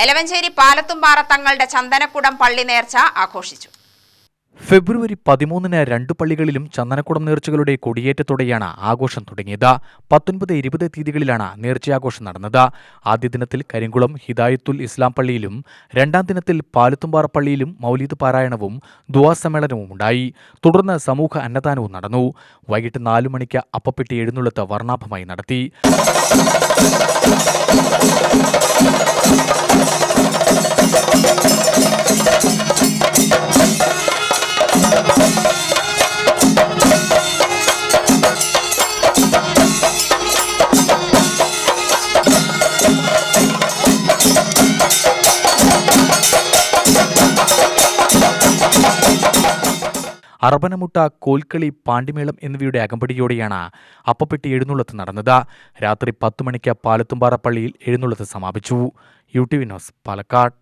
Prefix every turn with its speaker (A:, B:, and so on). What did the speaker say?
A: എലവഞ്ചേരി പാലത്തുംപാറ തങ്ങളുടെ ചന്ദനക്കുടം പള്ളി നേർച്ച ആഘോഷിച്ചു.
B: ഫെബ്രുവരി 13-ന് 2 പള്ളികളിലും ചന്ദനക്കുടം നേർച്ചകളുടെ കൊടിയേറ്റത്തോടെയാണ് ആഘോഷം തുടങ്ങിയത്. 19, 20 തീയതികളിലാണ് നേർച്ചയാഘോഷം നടന്നത്. ആദ്യ ദിനത്തിൽ കരിങ്കുളം ഹിദായത്തുൽ ഇസ്ലാം പള്ളിയിലും 2ാം ദിനത്തിൽ പാലത്തുംപാറ പള്ളിയിലും മൗലീദ് പാരായണവും ദുആ സമ്മേളനവും ഉണ്ടായി. തുടർന്ന് സമൂഹ അന്നദാനവും നടന്നു. വൈകിട്ട് 4 മണിക്ക് അപ്പപ്പെട്ടി എഴുന്നള്ളത്ത് വർണ്ണാഭമായി നടത്തി. അറബനമുട്ട, കോൽക്കളി, പാണ്ടിമേളം എന്നിവയുടെ അകമ്പടിയോടെയാണ് അപ്പപ്പെട്ടി എഴുന്നള്ളത്ത് നടന്നത്. രാത്രി 10 മണിക്ക് പാലത്തുംപാറ പള്ളിയിൽ എഴുന്നള്ളത്ത് സമാപിച്ചു. UTV news, Palakkad.